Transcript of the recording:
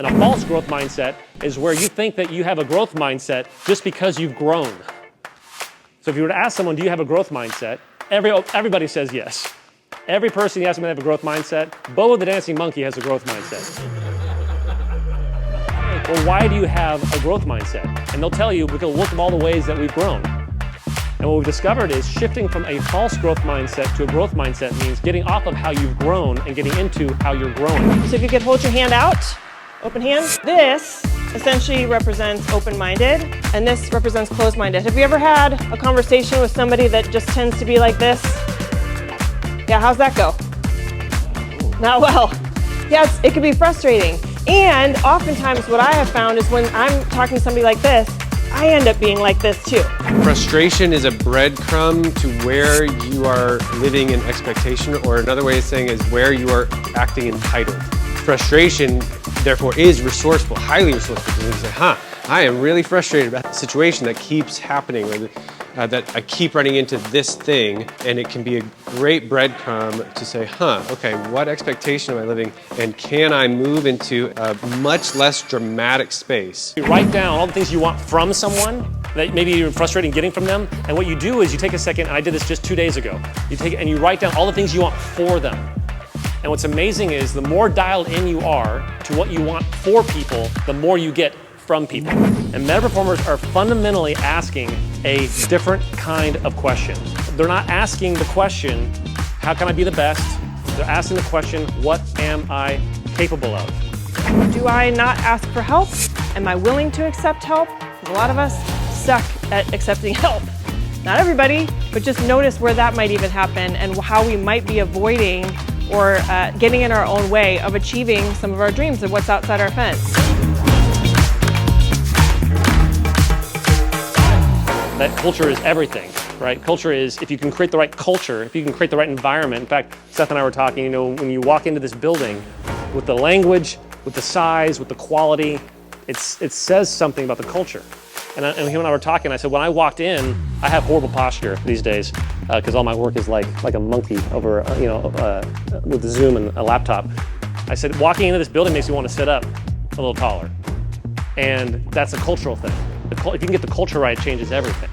And a false growth mindset is where you think that you have a growth mindset just because you've grown. So if you were to ask someone, do you have a growth mindset? Everybody says yes. Every person you ask them to have a growth mindset, Bo the Dancing Monkey has a growth mindset. Well, why do you have a growth mindset? And they'll tell you, because look at all the ways that we've grown. And what we've discovered is shifting from a false growth mindset to a growth mindset means getting off of how you've grown and getting into how you're growing. So if you could hold your hand out, open hand. This essentially represents open-minded, and this represents closed-minded. Have you ever had a conversation with somebody that just tends to be like this? Yeah, how's that go? Not well. Yes, it can be frustrating. And oftentimes what I have found is when I'm talking to somebody like this, I end up being like this too. Frustration is a breadcrumb to where you are living in expectation, or another way of saying is where you are acting entitled. Frustration, therefore, is resourceful, highly resourceful, because you say, I am really frustrated about the situation that keeps happening, or that I keep running into this thing, and it can be a great breadcrumb to say, okay, what expectation am I living, and can I move into a much less dramatic space? You write down all the things you want from someone that maybe you're frustrated getting from them, and what you do is you take a second, and I did this just 2 days ago, you take it and you write down all the things you want for them. And what's amazing is the more dialed in you are to what you want for people, the more you get from people. And meta performers are fundamentally asking a different kind of question. They're not asking the question, how can I be the best? They're asking the question, what am I capable of? Do I not ask for help? Am I willing to accept help? A lot of us suck at accepting help. Not everybody, but just notice where that might even happen and how we might be avoiding or getting in our own way of achieving some of our dreams of what's outside our fence. That culture is everything, right? Culture is, if you can create the right culture, if you can create the right environment. In fact, Seth and I were talking, when you walk into this building, with the language, with the size, with the quality, it says something about the culture. And him and I were talking, I said, when I walked in, I have horrible posture these days, because all my work is like a monkey over, with the Zoom and a laptop. I said, walking into this building makes me want to sit up a little taller. And that's a cultural thing. If you can get the culture right, it changes everything.